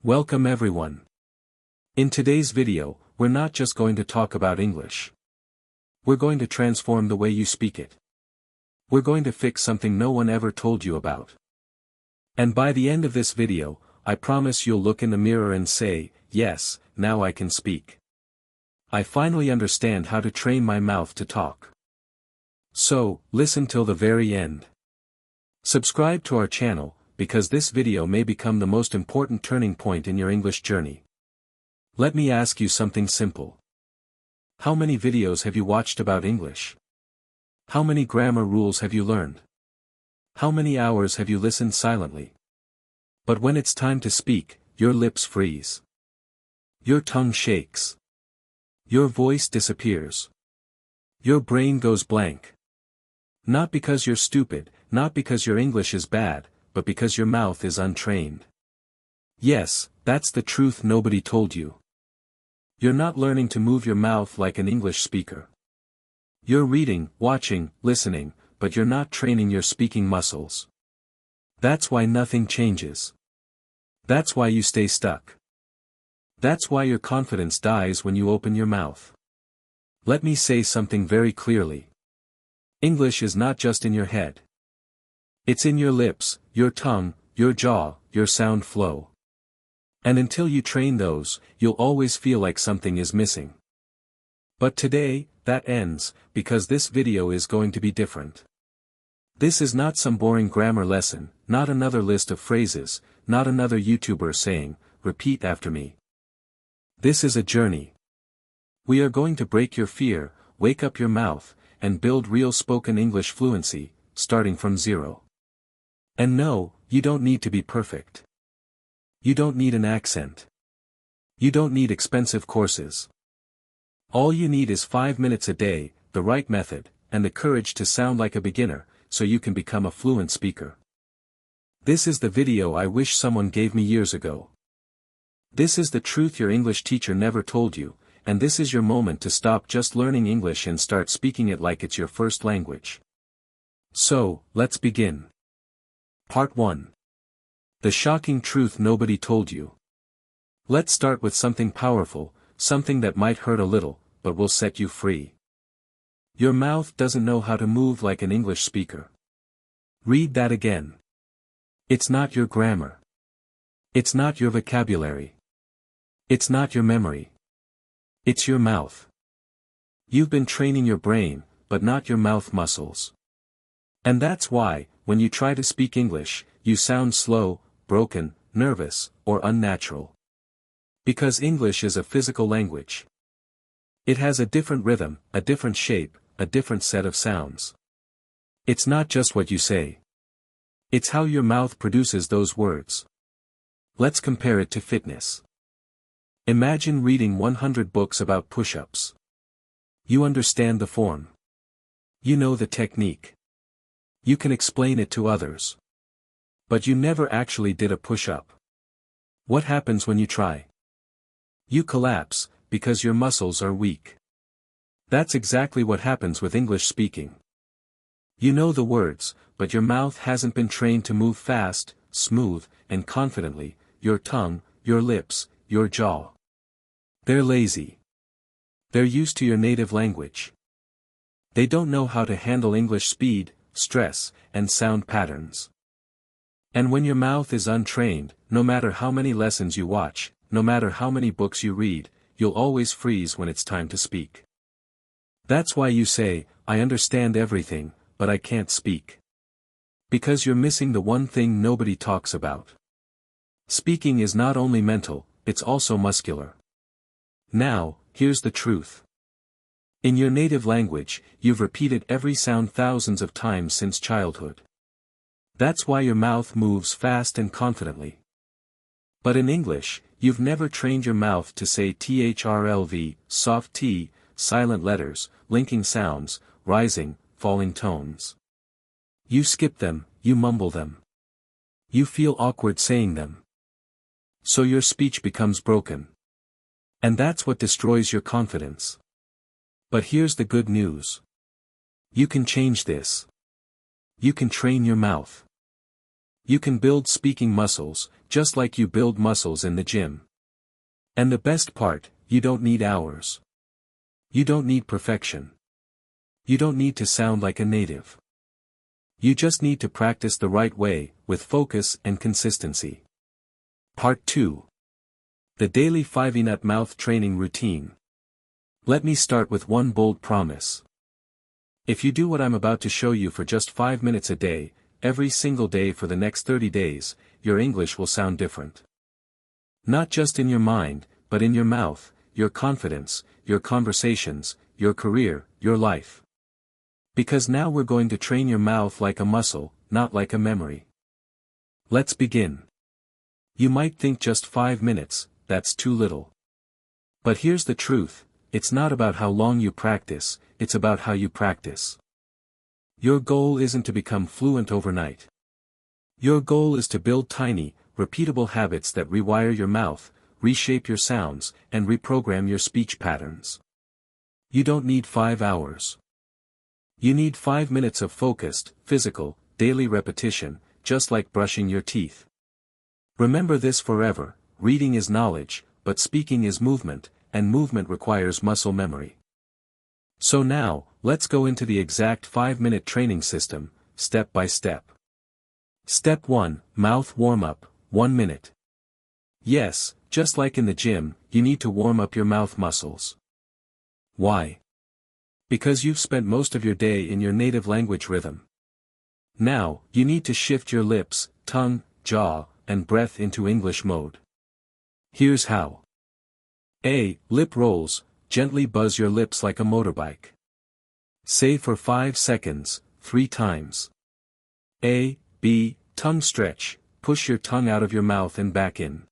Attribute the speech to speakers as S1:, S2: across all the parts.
S1: Welcome everyone. In today's video, we're not just going to talk about English. We're going to transform the way you speak it. We're going to fix something no one ever told you about. And by the end of this video, I promise you'll look in the mirror and say, yes, now I can speak. I finally understand how to train my mouth to talk. So, listen till the very end. Subscribe to our channel, because this video may become the most important turning point in your English journey. Let me ask you something simple. How many videos have you watched about English? How many grammar rules have you learned? How many hours have you listened silently? But when it's time to speak, your lips freeze. Your tongue shakes. Your voice disappears. Your brain goes blank. Not because you're stupid, not because your English is bad, but because your mouth is untrained. Yes, that's the truth nobody told you. You're not learning to move your mouth like an English speaker. You're reading, watching, listening, but you're not training your speaking muscles. That's why nothing changes. That's why you stay stuck. That's why your confidence dies when you open your mouth. Let me say something very clearly. English is not just in your head. It's in your lips, your tongue, your jaw, your sound flow. And until you train those, you'll always feel like something is missing. But today, that ends, because this video is going to be different. This is not some boring grammar lesson, not another list of phrases, not another YouTuber saying, repeat after me. This is a journey. We are going to break your fear, wake up your mouth, and build real spoken English fluency, starting from zero. And no, you don't need to be perfect. You don't need an accent. You don't need expensive courses. All you need is 5 minutes a day, the right method, and the courage to sound like a beginner, so you can become a fluent speaker. This is the video I wish someone gave me years ago. This is the truth your English teacher never told you, and this is your moment to stop just learning English and start speaking it like it's your first language. So, let's begin. Part 1. The shocking truth nobody told you. Let's start with something powerful, something that might hurt a little, but will set you free. Your mouth doesn't know how to move like an English speaker. Read that again. It's not your grammar. It's not your vocabulary. It's not your memory. It's your mouth. You've been training your brain, but not your mouth muscles. And that's why, when you try to speak English, you sound slow, broken, nervous, or unnatural. Because English is a physical language. It has a different rhythm, a different shape, a different set of sounds. It's not just what you say. It's how your mouth produces those words. Let's compare it to fitness. Imagine reading 100 books about push-ups. You understand the form. You know the technique. You can explain it to others. But you never actually did a push-up. What happens when you try? You collapse, because your muscles are weak. That's exactly what happens with English speaking. You know the words, but your mouth hasn't been trained to move fast, smooth, and confidently, your tongue, your lips, your jaw. They're lazy. They're used to your native language. They don't know how to handle English speed, stress, and sound patterns. And when your mouth is untrained, no matter how many lessons you watch, no matter how many books you read, you'll always freeze when it's time to speak. That's why you say, I understand everything, but I can't speak. Because you're missing the one thing nobody talks about. Speaking is not only mental, it's also muscular. Now, here's the truth. In your native language, you've repeated every sound thousands of times since childhood. That's why your mouth moves fast and confidently. But in English, you've never trained your mouth to say THRLV, soft T, silent letters, linking sounds, rising, falling tones. You skip them, you mumble them. You feel awkward saying them. So your speech becomes broken. And that's what destroys your confidence. But here's the good news. You can change this. You can train your mouth. You can build speaking muscles, just like you build muscles in the gym. And the best part, you don't need hours. You don't need perfection. You don't need to sound like a native. You just need to practice the right way, with focus and consistency. Part 2. The Daily 5-Minute Mouth Training Routine. Let me start with one bold promise. If you do what I'm about to show you for just 5 minutes a day, every single day for the next 30 days, your English will sound different. Not just in your mind, but in your mouth, your confidence, your conversations, your career, your life. Because now we're going to train your mouth like a muscle, not like a memory. Let's begin. You might think just 5 minutes, that's too little. But here's the truth, it's not about how long you practice, it's about how you practice. Your goal isn't to become fluent overnight. Your goal is to build tiny, repeatable habits that rewire your mouth, reshape your sounds, and reprogram your speech patterns. You don't need 5 hours. You need 5 minutes of focused, physical, daily repetition, just like brushing your teeth. Remember this forever, reading is knowledge, but speaking is movement, and movement requires muscle memory. So now, let's go into the exact 5-minute training system, step by step. Step 1, Mouth Warm-Up, 1 minute. Yes, just like in the gym, you need to warm up your mouth muscles. Why? Because you've spent most of your day in your native language rhythm. Now, you need to shift your lips, tongue, jaw, and breath into English mode. Here's how. A. Lip rolls, gently buzz your lips like a motorbike. Say for 5 seconds, 3 times. A. B. Tongue stretch, push your tongue out of your mouth and back in.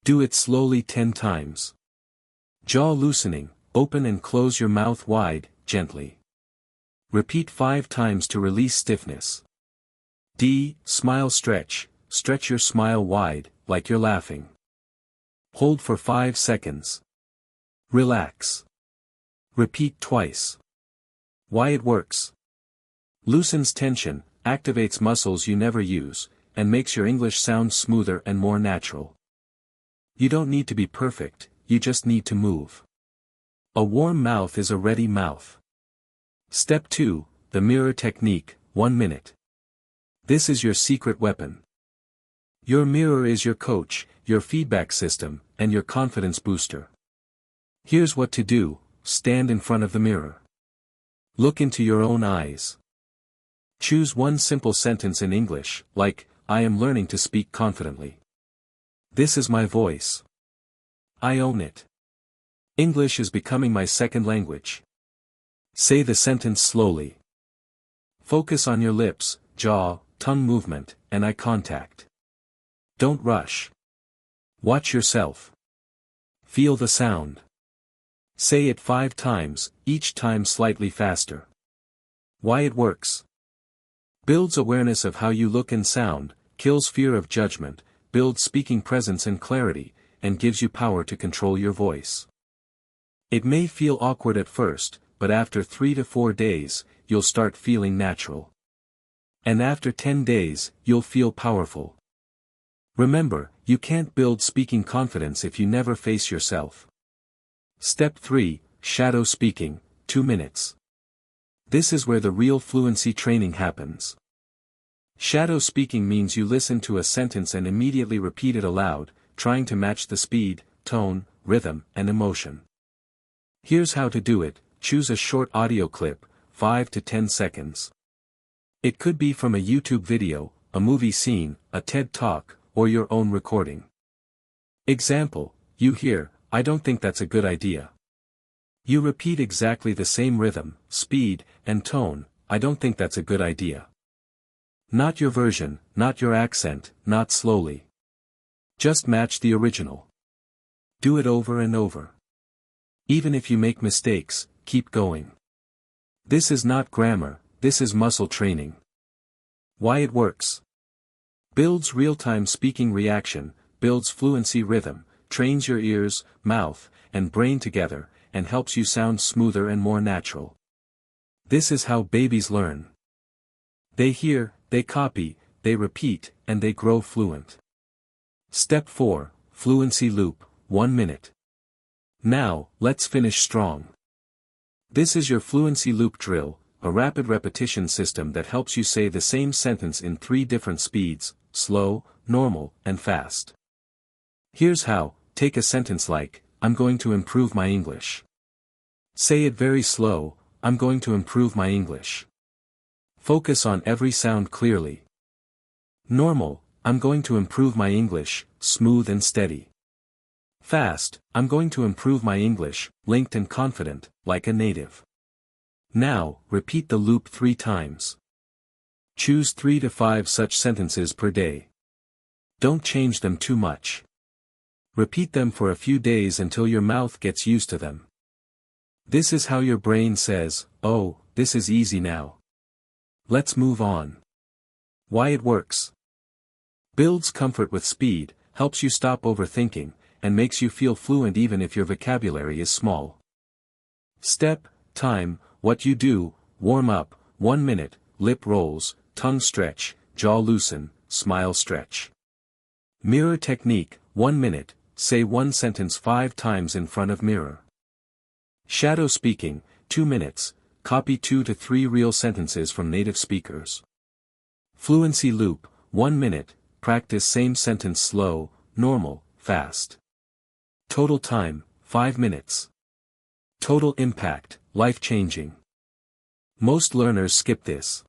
S1: Do it slowly 10 times. Jaw loosening, open and close your mouth wide, gently. Repeat 5 times to release stiffness. D. Smile stretch, stretch your smile wide, like you're laughing. Hold for 5 seconds. Relax. Repeat twice. Why it works. Loosens tension, activates muscles you never use, and makes your English sound smoother and more natural. You don't need to be perfect, you just need to move. A warm mouth is a ready mouth. Step 2, the mirror technique, 1 minute. This is your secret weapon. Your mirror is your coach, your feedback system, and your confidence booster. Here's what to do, stand in front of the mirror. Look into your own eyes. Choose one simple sentence in English, like, I am learning to speak confidently. This is my voice. I own it. English is becoming my second language. Say the sentence slowly. Focus on your lips, jaw, tongue movement, and eye contact. Don't rush. Watch yourself. Feel the sound. Say it 5 times, each time slightly faster. Why it works. Builds awareness of how you look and sound, kills fear of judgment, builds speaking presence and clarity, and gives you power to control your voice. It may feel awkward at first, but after 3 to 4 days, you'll start feeling natural. And after 10 days, you'll feel powerful. Remember, you can't build speaking confidence if you never face yourself. Step 3, Shadow Speaking, 2 minutes. This is where the real fluency training happens. Shadow speaking means you listen to a sentence and immediately repeat it aloud, trying to match the speed, tone, rhythm, and emotion. Here's how to do it, choose a short audio clip, 5 to 10 seconds. It could be from a YouTube video, a movie scene, a TED Talk, or your own recording. Example, you hear, I don't think that's a good idea. You repeat exactly the same rhythm, speed, and tone, I don't think that's a good idea. Not your version, not your accent, not slowly. Just match the original. Do it over and over. Even if you make mistakes, keep going. This is not grammar, this is muscle training. Why it works. Builds real-time speaking reaction, builds fluency rhythm, trains your ears, mouth, and brain together, and helps you sound smoother and more natural. This is how babies learn. They hear, they copy, they repeat, and they grow fluent. Step 4, Fluency Loop, 1 minute. Now, let's finish strong. This is your Fluency Loop drill, a rapid repetition system that helps you say the same sentence in 3 different speeds: slow, normal, and fast. Here's how. Take a sentence like, I'm going to improve my English. Say it very slow, I'm going to improve my English. Focus on every sound clearly. Normal, I'm going to improve my English, smooth and steady. Fast, I'm going to improve my English, linked and confident, like a native. Now, repeat the loop 3 times. Choose 3 to 5 such sentences per day. Don't change them too much. Repeat them for a few days until your mouth gets used to them. This is how your brain says, oh, this is easy now. Let's move on. Why it works. Builds comfort with speed, helps you stop overthinking, and makes you feel fluent even if your vocabulary is small. Step, time, what you do: warm up, 1 minute, lip rolls, tongue stretch, jaw loosen, smile stretch. Mirror technique, 1 minute, say one sentence 5 times in front of mirror. Shadow speaking, 2 minutes, copy 2 to 3 real sentences from native speakers. Fluency loop, 1 minute, practice same sentence slow, normal, fast. Total time, 5 minutes. Total impact, life-changing. Most learners skip this.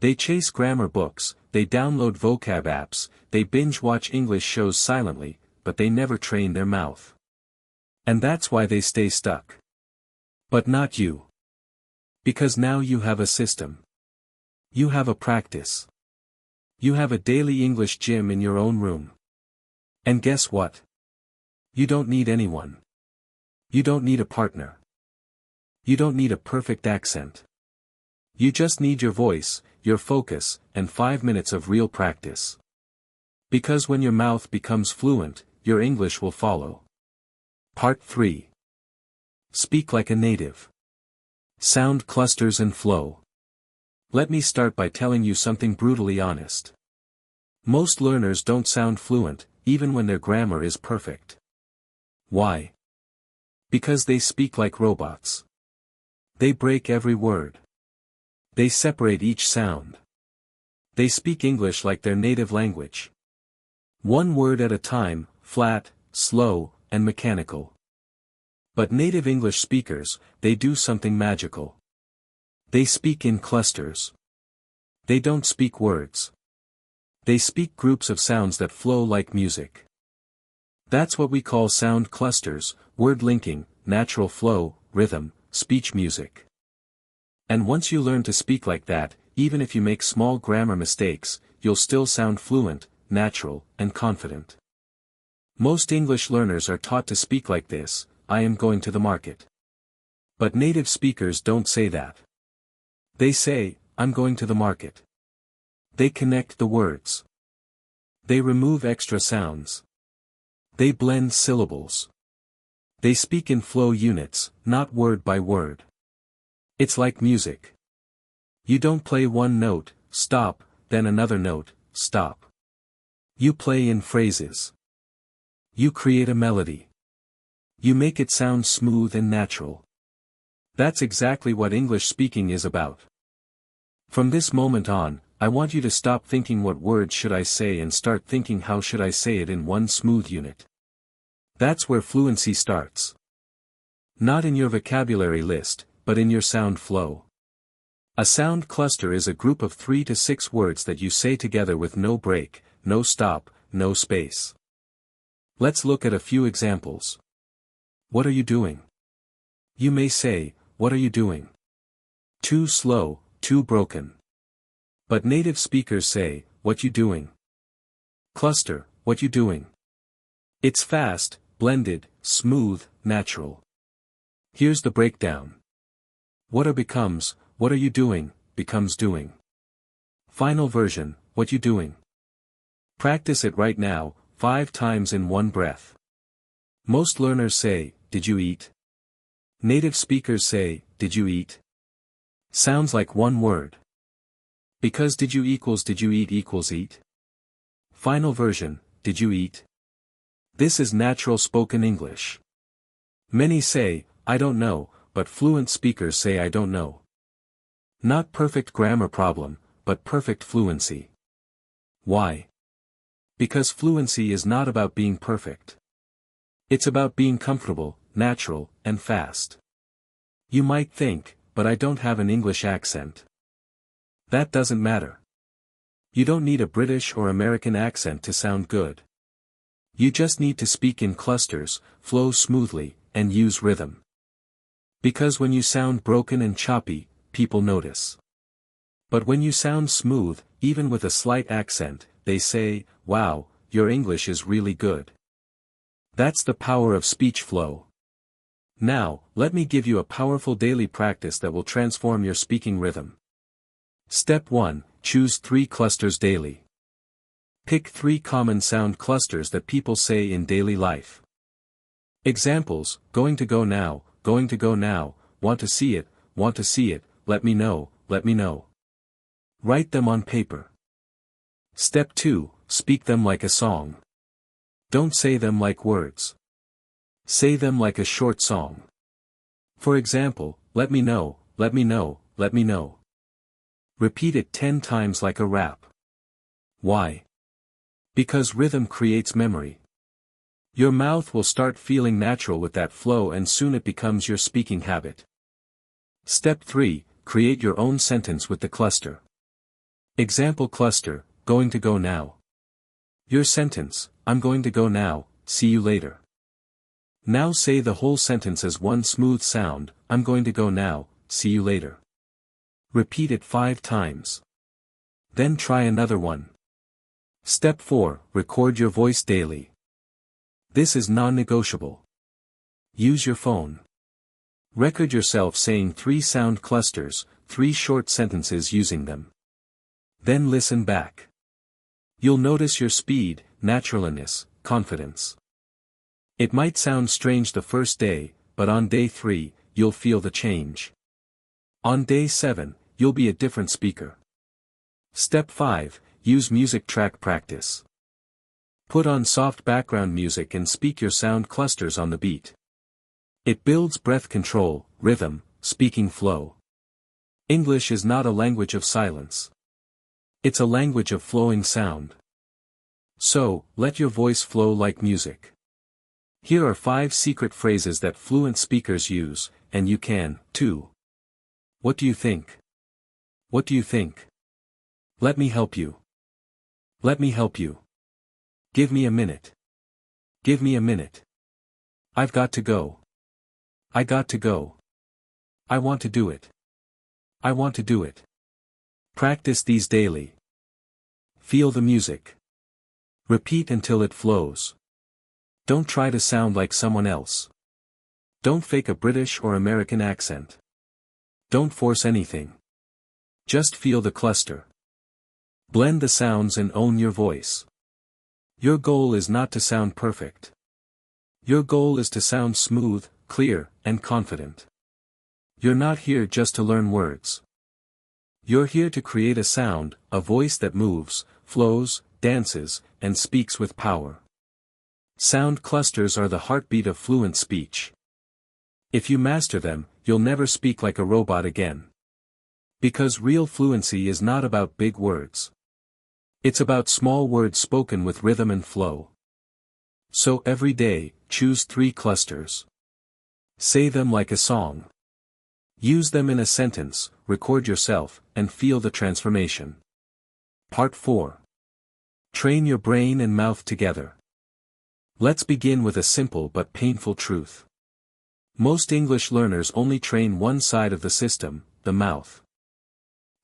S1: They chase grammar books, they download vocab apps, they binge-watch English shows silently, but they never train their mouth. And that's why they stay stuck. But not you. Because now you have a system. You have a practice. You have a daily English gym in your own room. And guess what? You don't need anyone. You don't need a partner. You don't need a perfect accent. You just need your voice, your focus, and 5 minutes of real practice. Because when your mouth becomes fluent, your English will follow. Part 3. Speak like a native. Sound clusters and flow. Let me start by telling you something brutally honest. Most learners don't sound fluent, even when their grammar is perfect. Why? Because they speak like robots. They break every word. They separate each sound. They speak English like their native language. One word at a time, flat, slow, and mechanical. But native English speakers, they do something magical. They speak in clusters. They don't speak words. They speak groups of sounds that flow like music. That's what we call sound clusters, word linking, natural flow, rhythm, speech music. And once you learn to speak like that, even if you make small grammar mistakes, you'll still sound fluent, natural, and confident. Most English learners are taught to speak like this: I am going to the market. But native speakers don't say that. They say, I'm going to the market. They connect the words. They remove extra sounds. They blend syllables. They speak in flow units, not word by word. It's like music. You don't play one note, stop, then another note, stop. You play in phrases. You create a melody. You make it sound smooth and natural. That's exactly what English speaking is about. From this moment on, I want you to stop thinking what words should I say and start thinking how should I say it in one smooth unit. That's where fluency starts. Not in your vocabulary list, but in your sound flow. A sound cluster is a group of 3 to 6 words that you say together with no break, no stop, no space. Let's look at a few examples. What are you doing? You may say, what are you doing? Too slow, too broken. But native speakers say, what you doing? Cluster, what you doing? It's fast, blended, smooth, natural. Here's the breakdown. What are becomes, what are you doing, becomes doing. Final version, what you doing? Practice it right now, 5 times in one breath. Most learners say, did you eat? Native speakers say, did you eat? Sounds like one word. Because did you eat equals eat? Final version, did you eat? This is natural spoken English. Many say, I don't know, but fluent speakers say I don't know. Not perfect grammar problem, but perfect fluency. Why? Because fluency is not about being perfect. It's about being comfortable, natural, and fast. You might think, but I don't have an English accent. That doesn't matter. You don't need a British or American accent to sound good. You just need to speak in clusters, flow smoothly, and use rhythm. Because when you sound broken and choppy, people notice. But when you sound smooth, even with a slight accent, they say, wow, your English is really good. That's the power of speech flow. Now, let me give you a powerful daily practice that will transform your speaking rhythm. Step 1, choose 3 clusters daily. Pick 3 common sound clusters that people say in daily life. Examples, going to go now, want to see it, let me know, let me know. Write them on paper. Step 2, speak them like a song. Don't say them like words. Say them like a short song. For example, let me know, let me know, let me know. Repeat it 10 times like a rap. Why? Because rhythm creates memory. Your mouth will start feeling natural with that flow and soon it becomes your speaking habit. Step 3, create your own sentence with the cluster. Example cluster, going to go now. Your sentence, I'm going to go now, see you later. Now say the whole sentence as one smooth sound, I'm going to go now, see you later. Repeat it 5 times. Then try another one. Step 4, record your voice daily. This is non-negotiable. Use your phone. Record yourself saying 3 sound clusters, 3 short sentences using them. Then listen back. You'll notice your speed, naturalness, confidence. It might sound strange the first day, but on day 3, you'll feel the change. On day 7, you'll be a different speaker. Step 5, use music track practice. Put on soft background music and speak your sound clusters on the beat. It builds breath control, rhythm, speaking flow. English is not a language of silence. It's a language of flowing sound. So, let your voice flow like music. Here are 5 secret phrases that fluent speakers use, and you can, too. What do you think? What do you think? Let me help you. Let me help you. Give me a minute. Give me a minute. I've got to go. I got to go. I want to do it. I want to do it. Practice these daily. Feel the music. Repeat until it flows. Don't try to sound like someone else. Don't fake a British or American accent. Don't force anything. Just feel the cluster. Blend the sounds and own your voice. Your goal is not to sound perfect. Your goal is to sound smooth, clear, and confident. You're not here just to learn words. You're here to create a sound, a voice that moves, flows, dances, and speaks with power. Sound clusters are the heartbeat of fluent speech. If you master them, you'll never speak like a robot again. Because real fluency is not about big words. It's about small words spoken with rhythm and flow. So every day, choose 3 clusters. Say them like a song. Use them in a sentence, record yourself, and feel the transformation. Part 4. Train your brain and mouth together. Let's begin with a simple but painful truth. Most English learners only train one side of the system, the mouth.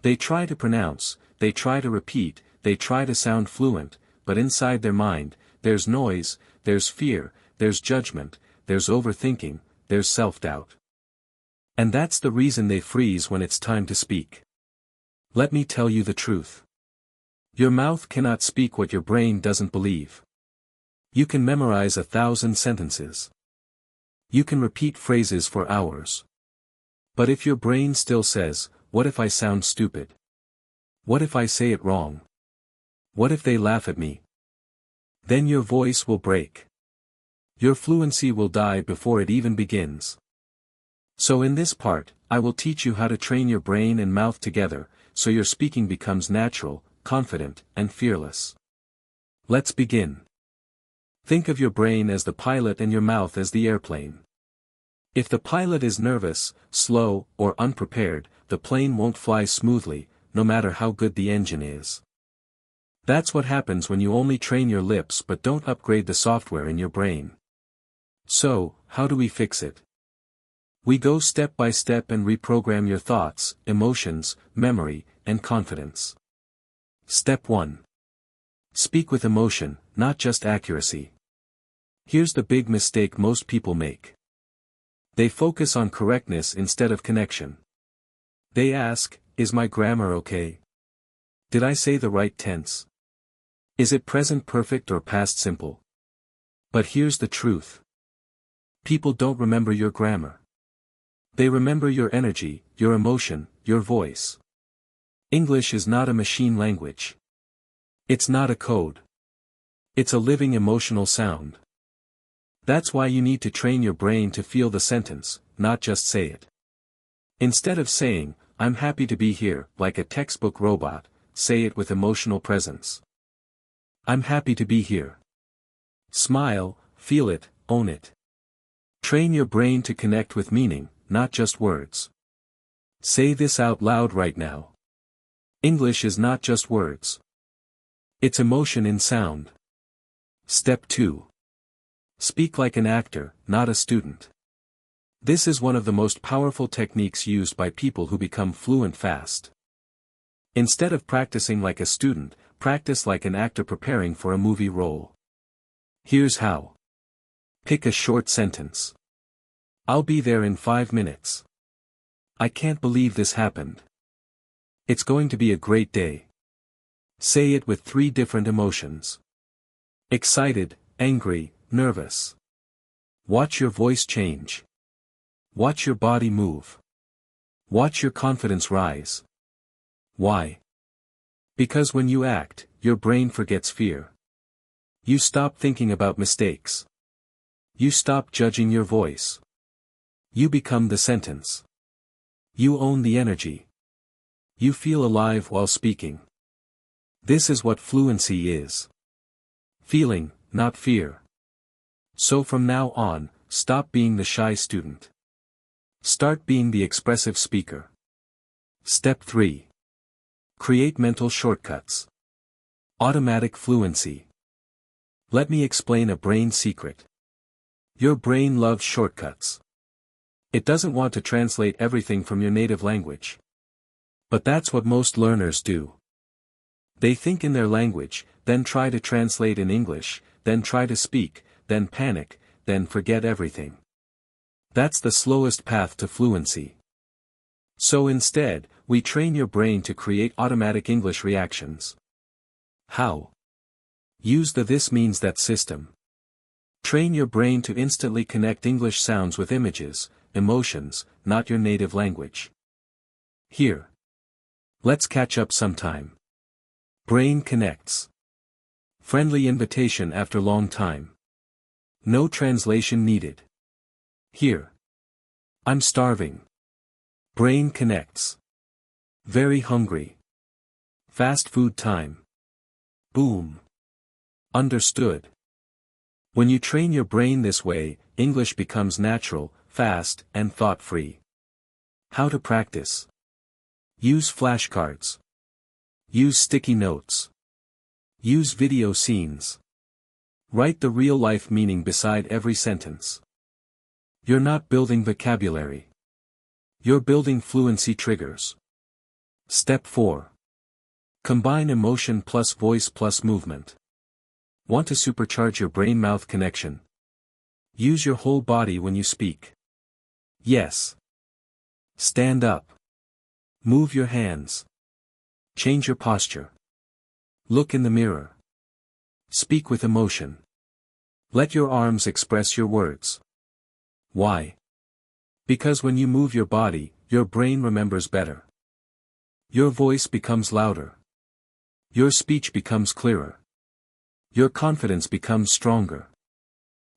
S1: They try to pronounce, they try to repeat, they try to sound fluent, but inside their mind, there's noise, there's fear, there's judgment, there's overthinking, there's self-doubt. And that's the reason they freeze when it's time to speak. Let me tell you the truth. Your mouth cannot speak what your brain doesn't believe. You can memorize 1,000 sentences. You can repeat phrases for hours. But if your brain still says, what if I sound stupid? What if I say it wrong? What if they laugh at me? Then your voice will break. Your fluency will die before it even begins. So in this part, I will teach you how to train your brain and mouth together, so your speaking becomes natural, confident, and fearless. Let's begin. Think of your brain as the pilot and your mouth as the airplane. If the pilot is nervous, slow, or unprepared, the plane won't fly smoothly, no matter how good the engine is. That's what happens when you only train your lips but don't upgrade the software in your brain. So, how do we fix it? We go step by step and reprogram your thoughts, emotions, memory, and confidence. Step 1. Speak with emotion, not just accuracy. Here's the big mistake most people make. They focus on correctness instead of connection. They ask, is my grammar okay? Did I say the right tense? Is it present perfect or past simple? But here's the truth. People don't remember your grammar. They remember your energy, your emotion, your voice. English is not a machine language. It's not a code. It's a living emotional sound. That's why you need to train your brain to feel the sentence, not just say it. Instead of saying, I'm happy to be here, like a textbook robot, say it with emotional presence. I'm happy to be here. Smile, feel it, own it. Train your brain to connect with meaning, not just words. Say this out loud right now. English is not just words. It's emotion in sound. Step 2. Speak like an actor, not a student. This is one of the most powerful techniques used by people who become fluent fast. Instead of practicing like a student, practice like an actor preparing for a movie role. Here's how. Pick a short sentence. I'll be there in 5 minutes. I can't believe this happened. It's going to be a great day. Say it with 3 different emotions. Excited, angry, nervous. Watch your voice change. Watch your body move. Watch your confidence rise. Why? Because when you act, your brain forgets fear. You stop thinking about mistakes. You stop judging your voice. You become the sentence. You own the energy. You feel alive while speaking. This is what fluency is. Feeling, not fear. So from now on, stop being the shy student. Start being the expressive speaker. Step 3. Create mental shortcuts. Automatic fluency. Let me explain a brain secret. Your brain loves shortcuts. It doesn't want to translate everything from your native language. But that's what most learners do. They think in their language, then try to translate in English, then try to speak, then panic, then forget everything. That's the slowest path to fluency. So instead, we train your brain to create automatic English reactions. How? Use the this means that system. Train your brain to instantly connect English sounds with images, emotions, not your native language. Here. Let's catch up sometime. Brain connects. Friendly invitation after long time. No translation needed. Here. I'm starving. Brain connects. Very hungry. Fast food time. Boom. Understood. When you train your brain this way, English becomes natural, fast, and thought-free. How to practice. Use flashcards. Use sticky notes. Use video scenes. Write the real-life meaning beside every sentence. You're not building vocabulary. You're building fluency triggers. Step 4. Combine emotion plus voice plus movement. Want to supercharge your brain-mouth connection? Use your whole body when you speak. Yes. Stand up. Move your hands. Change your posture. Look in the mirror. Speak with emotion. Let your arms express your words. Why? Because when you move your body, your brain remembers better. Your voice becomes louder. Your speech becomes clearer. Your confidence becomes stronger.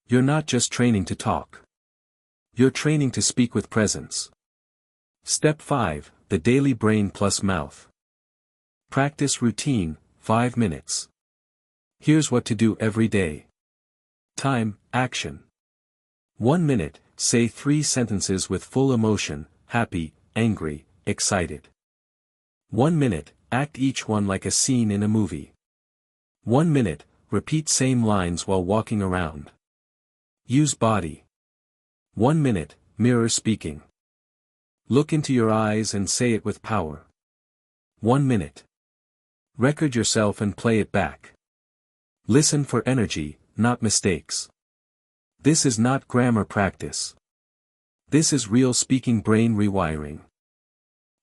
S1: You're not just training to talk. You're training to speak with presence. Step 5, the daily brain plus mouth. Practice routine, 5 minutes. Here's what to do every day. Time, action. 1 minute, say 3 sentences with full emotion, happy, angry, excited. 1 minute, act each one like a scene in a movie. 1 minute, repeat same lines while walking around. Use body. 1 minute, mirror speaking. Look into your eyes and say it with power. 1 minute. Record yourself and play it back. Listen for energy, not mistakes. This is not grammar practice. This is real speaking brain rewiring.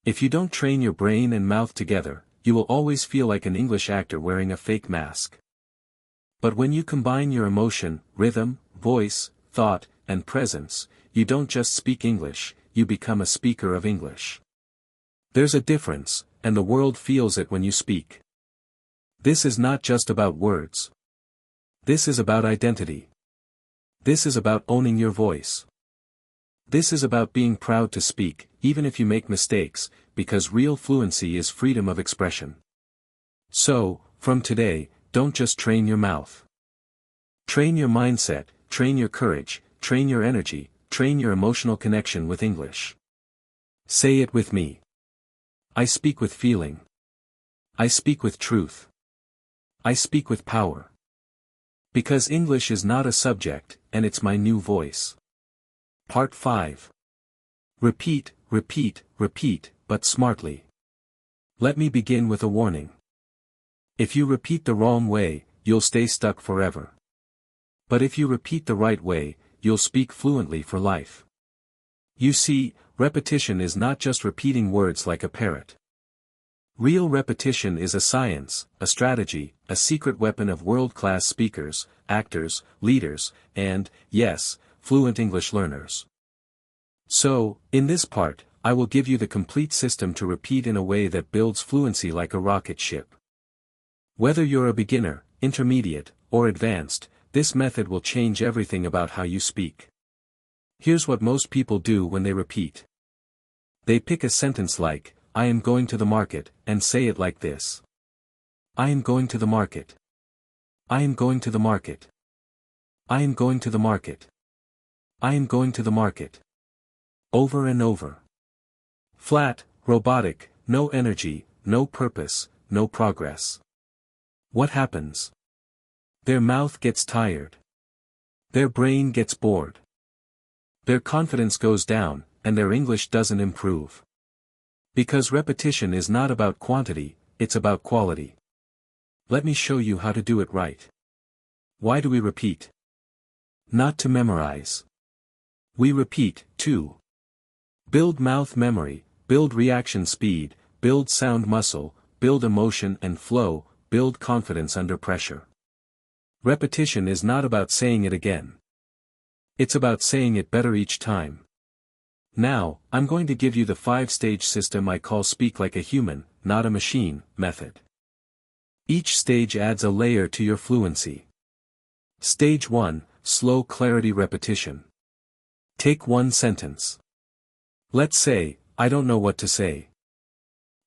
S1: If you don't train your brain and mouth together, you will always feel like an English actor wearing a fake mask. But when you combine your emotion, rhythm, voice, thought, and presence, you don't just speak English, you become a speaker of English. There's a difference, and the world feels it when you speak. This is not just about words. This is about identity. This is about owning your voice. This is about being proud to speak, even if you make mistakes, because real fluency is freedom of expression. So, from today, don't just train your mouth. Train your mindset, train your courage, train your energy, train your emotional connection with English. Say it with me. I speak with feeling. I speak with truth. I speak with power. Because English is not a subject, and it's my new voice. Part 5. Repeat, repeat, repeat, but smartly. Let me begin with a warning. If you repeat the wrong way, you'll stay stuck forever. But if you repeat the right way, you'll speak fluently for life. You see, repetition is not just repeating words like a parrot. Real repetition is a science, a strategy, a secret weapon of world-class speakers, actors, leaders, and, yes, fluent English learners. So, in this part, I will give you the complete system to repeat in a way that builds fluency like a rocket ship. Whether you're a beginner, intermediate, or advanced, this method will change everything about how you speak. Here's what most people do when they repeat. They pick a sentence like, I am going to the market, and say it like this. I am going to the market. I am going to the market. I am going to the market. I am going to the market. Over and over. Flat, robotic, no energy, no purpose, no progress. What happens? Their mouth gets tired. Their brain gets bored. Their confidence goes down, and their English doesn't improve. Because repetition is not about quantity, it's about quality. Let me show you how to do it right. Why do we repeat? Not to memorize. We repeat, to build mouth memory, build reaction speed, build sound muscle, build emotion and flow, build confidence under pressure. Repetition is not about saying it again. It's about saying it better each time. Now, I'm going to give you the 5-stage system I call Speak Like a Human, Not a Machine, method. Each stage adds a layer to your fluency. Stage 1, slow clarity repetition. Take one sentence. Let's say, I don't know what to say.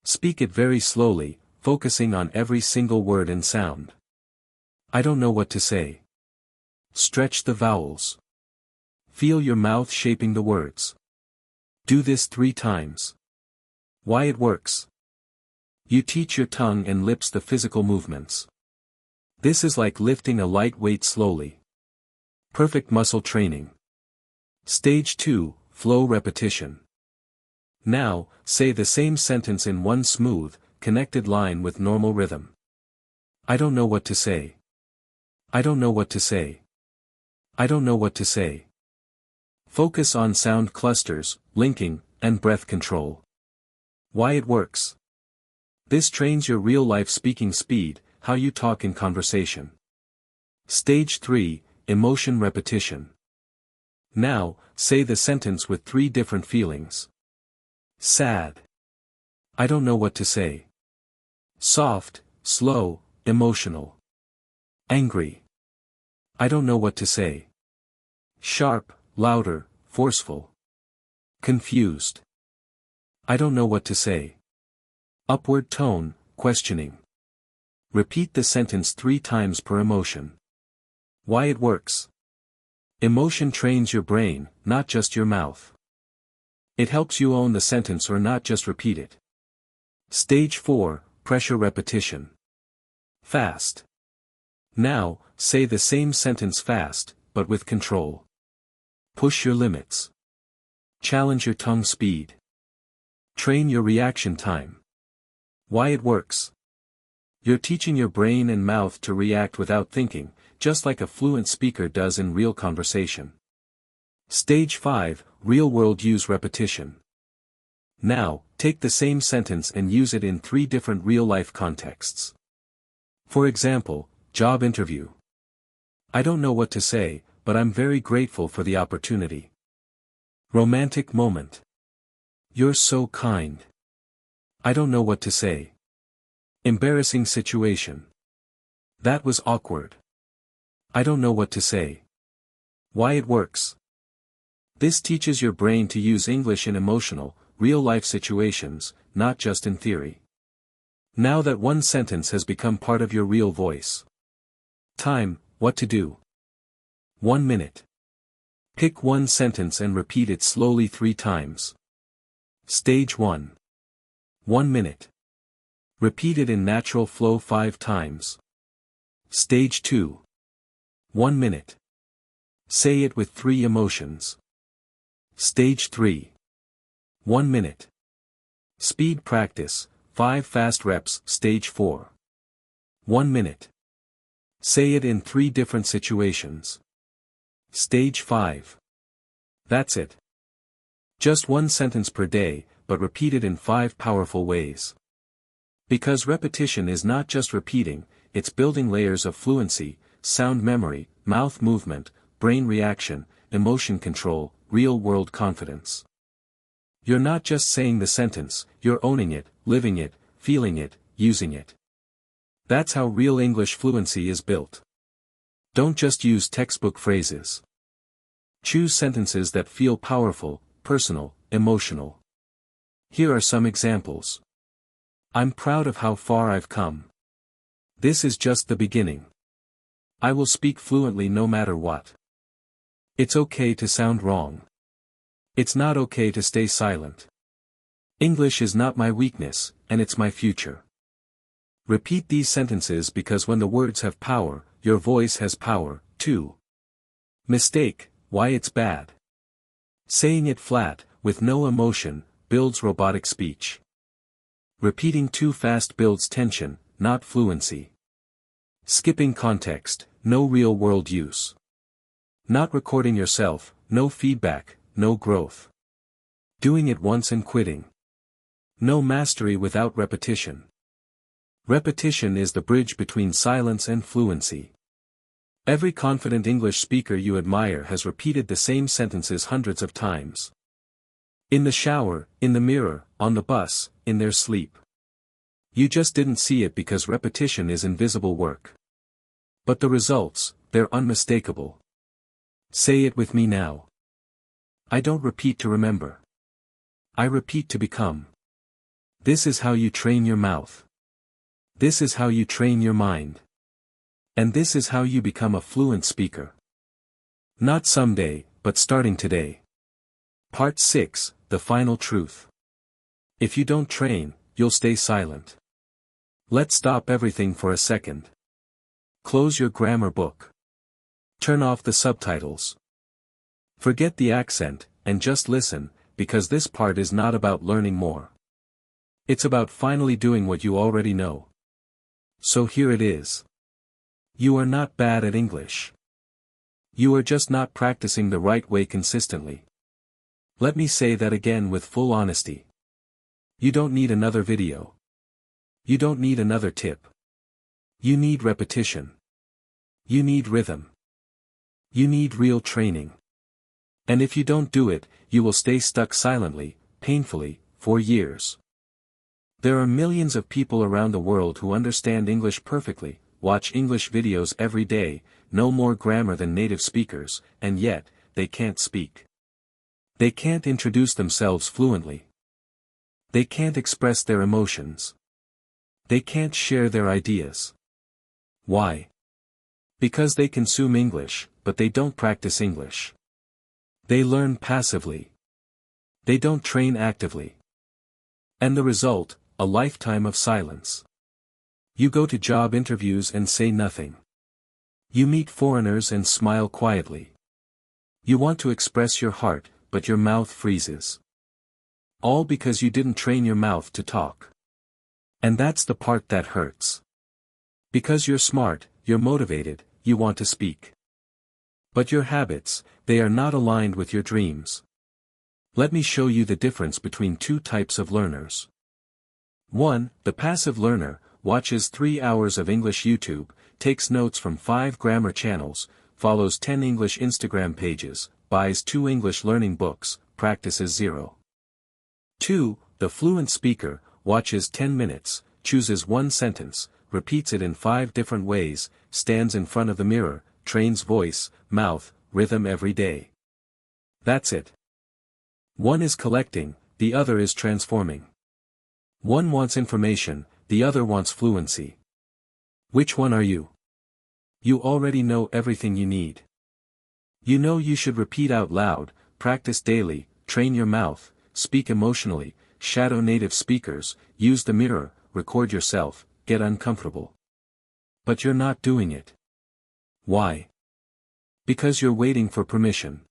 S1: Speak it very slowly, focusing on every single word and sound. I don't know what to say. Stretch the vowels. Feel your mouth shaping the words. Do this 3 times. Why it works? You teach your tongue and lips the physical movements. This is like lifting a light weight slowly. Perfect muscle training. Stage 2, flow repetition. Now, say the same sentence in one smooth, connected line with normal rhythm. I don't know what to say. I don't know what to say. I don't know what to say. Focus on sound clusters, linking, and breath control. Why it works? This trains your real-life speaking speed, how you talk in conversation. Stage 3, emotion repetition. Now, say the sentence with 3 different feelings. Sad. I don't know what to say. Soft, slow, emotional. Angry. I don't know what to say. Sharp, louder, forceful. Confused. I don't know what to say. Upward tone, questioning. Repeat the sentence 3 times per emotion. Why it works. Emotion trains your brain, not just your mouth. It helps you own the sentence or not just repeat it. Stage 4, pressure repetition. Fast. Now, say the same sentence fast, but with control. Push your limits. Challenge your tongue speed. Train your reaction time. Why it works. You're teaching your brain and mouth to react without thinking, just like a fluent speaker does in real conversation. Stage 5, real-world use repetition. Now, take the same sentence and use it in 3 different real-life contexts. For example, job interview. I don't know what to say, but I'm very grateful for the opportunity. Romantic moment. You're so kind. I don't know what to say. Embarrassing situation. That was awkward. I don't know what to say. Why it works. This teaches your brain to use English in emotional, real-life situations, not just in theory. Now that one sentence has become part of your real voice. Time, what to do. 1 minute. Pick one sentence and repeat it slowly 3 times. Stage 1. 1 minute. Repeat it in natural flow 5 times. Stage 2. 1 minute. Say it with 3 emotions. Stage 3. 1 minute. Speed practice, 5 fast reps. Stage 4. 1 minute. Say it in 3 different situations. Stage 5. That's it. Just 1 sentence per day, but repeat it in 5 powerful ways. Because repetition is not just repeating, it's building layers of fluency, sound memory, mouth movement, brain reaction, emotion control, real-world confidence. You're not just saying the sentence, you're owning it, living it, feeling it, using it. That's how real English fluency is built. Don't just use textbook phrases. Choose sentences that feel powerful, personal, emotional. Here are some examples. I'm proud of how far I've come. This is just the beginning. I will speak fluently no matter what. It's okay to sound wrong. It's not okay to stay silent. English is not my weakness, and it's my future. Repeat these sentences because when the words have power, your voice has power, too. Mistake, why it's bad. Saying it flat, with no emotion, builds robotic speech. Repeating too fast builds tension, not fluency. Skipping context, no real-world use. Not recording yourself, no feedback, no growth. Doing it once and quitting. No mastery without repetition. Repetition is the bridge between silence and fluency. Every confident English speaker you admire has repeated the same sentences hundreds of times. In the shower, in the mirror, on the bus, in their sleep. You just didn't see it because repetition is invisible work. But the results, they're unmistakable. Say it with me now. I don't repeat to remember. I repeat to become. This is how you train your mouth. This is how you train your mind. And this is how you become a fluent speaker. Not someday, but starting today. Part 6, the final truth. If you don't train, you'll stay silent. Let's stop everything for a second. Close your grammar book. Turn off the subtitles. Forget the accent, and just listen, because this part is not about learning more. It's about finally doing what you already know. So here it is. You are not bad at English. You are just not practicing the right way consistently. Let me say that again with full honesty. You don't need another video. You don't need another tip. You need repetition. You need rhythm. You need real training. And if you don't do it, you will stay stuck silently, painfully, for years. There are millions of people around the world who understand English perfectly, watch English videos every day, know more grammar than native speakers, and yet, they can't speak. They can't introduce themselves fluently. They can't express their emotions. They can't share their ideas. Why? Because they consume English, but they don't practice English. They learn passively. They don't train actively. And the result, a lifetime of silence. You go to job interviews and say nothing. You meet foreigners and smile quietly. You want to express your heart, but your mouth freezes. All because you didn't train your mouth to talk. And that's the part that hurts. Because you're smart, you're motivated, you want to speak. But your habits, they are not aligned with your dreams. Let me show you the difference between two types of learners. 1. The passive learner, watches 3 hours of English YouTube, takes notes from 5 grammar channels, follows 10 English Instagram pages, buys 2 English learning books, practices 0. 2. The fluent speaker, watches 10 minutes, chooses 1 sentence, repeats it in 5 different ways, stands in front of the mirror, trains voice, mouth, rhythm every day. That's it. One is collecting, the other is transforming. One wants information, the other wants fluency. Which one are you? You already know everything you need. You know you should repeat out loud, practice daily, train your mouth, speak emotionally, shadow native speakers, use the mirror, record yourself, get uncomfortable. But you're not doing it. Why? Because you're waiting for permission.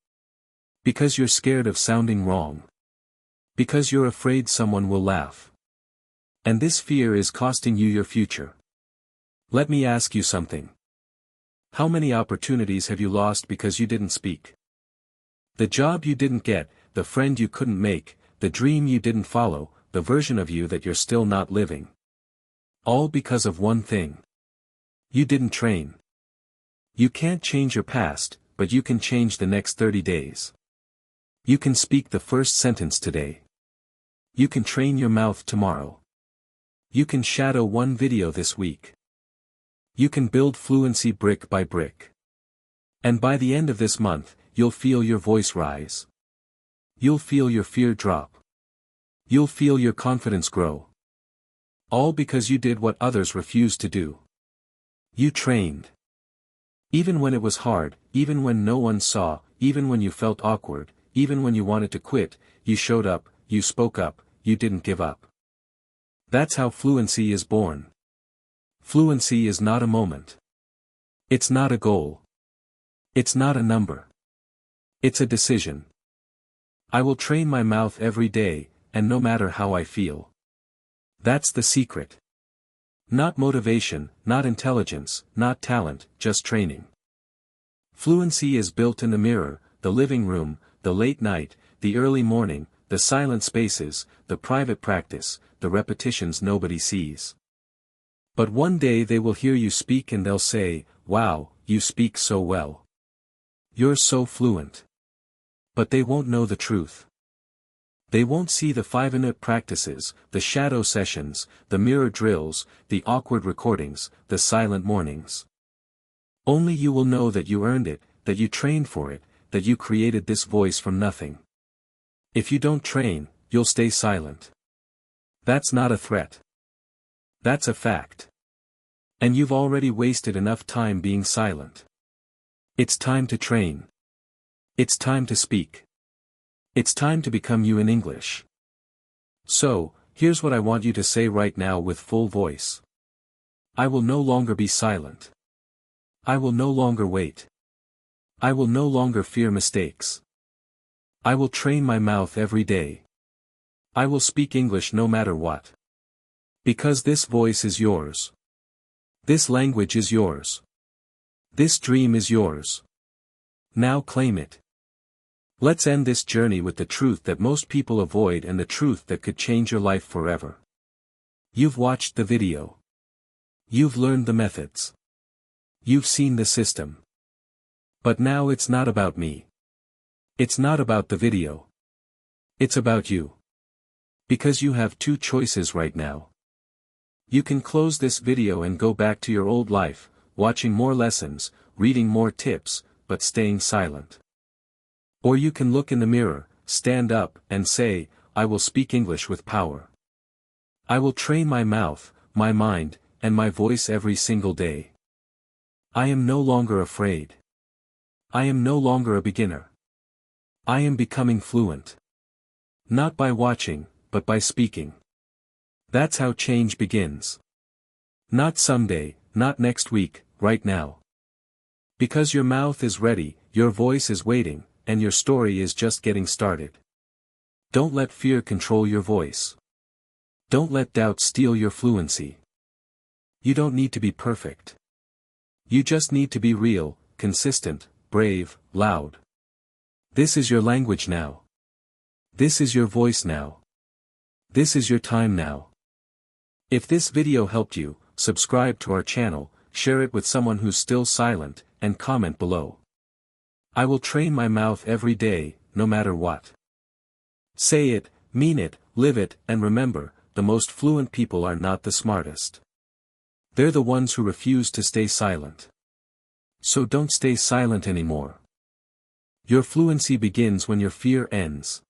S1: Because you're scared of sounding wrong. Because you're afraid someone will laugh. And this fear is costing you your future. Let me ask you something. How many opportunities have you lost because you didn't speak? The job you didn't get, the friend you couldn't make, the dream you didn't follow, the version of you that you're still not living. All because of one thing. You didn't train. You can't change your past, but you can change the next 30 days. You can speak the first sentence today. You can train your mouth tomorrow. You can shadow 1 video this week. You can build fluency brick by brick. And by the end of this month, you'll feel your voice rise. You'll feel your fear drop. You'll feel your confidence grow. All because you did what others refused to do. You trained. Even when it was hard, even when no one saw, even when you felt awkward, even when you wanted to quit, you showed up, you spoke up, you didn't give up. That's how fluency is born. Fluency is not a moment. It's not a goal. It's not a number. It's a decision. I will train my mouth every day, and no matter how I feel. That's the secret. Not motivation, not intelligence, not talent, just training. Fluency is built in the mirror, the living room, the late night, the early morning, the silent spaces, the private practice, the repetitions nobody sees. But one day they will hear you speak and they'll say, "Wow, you speak so well. You're so fluent." But they won't know the truth. They won't see the 5-minute practices, the shadow sessions, the mirror drills, the awkward recordings, the silent mornings. Only you will know that you earned it, that you trained for it, that you created this voice from nothing. If you don't train, you'll stay silent. That's not a threat. That's a fact. And you've already wasted enough time being silent. It's time to train. It's time to speak. It's time to become you in English. So, here's what I want you to say right now with full voice. I will no longer be silent. I will no longer wait. I will no longer fear mistakes. I will train my mouth every day. I will speak English no matter what. Because this voice is yours. This language is yours. This dream is yours. Now claim it. Let's end this journey with the truth that most people avoid and the truth that could change your life forever. You've watched the video. You've learned the methods. You've seen the system. But now it's not about me. It's not about the video. It's about you. Because you have two choices right now. You can close this video and go back to your old life, watching more lessons, reading more tips, but staying silent. Or you can look in the mirror, stand up, and say, I will speak English with power. I will train my mouth, my mind, and my voice every single day. I am no longer afraid. I am no longer a beginner. I am becoming fluent. Not by watching, but by speaking. That's how change begins. Not someday, not next week, right now. Because your mouth is ready, your voice is waiting, and your story is just getting started. Don't let fear control your voice. Don't let doubt steal your fluency. You don't need to be perfect. You just need to be real, consistent, brave, loud. This is your language now. This is your voice now. This is your time now. If this video helped you, subscribe to our channel, share it with someone who's still silent, and comment below. I will train my mouth every day, no matter what. Say it, mean it, live it, and remember, the most fluent people are not the smartest. They're the ones who refuse to stay silent. So don't stay silent anymore. Your fluency begins when your fear ends.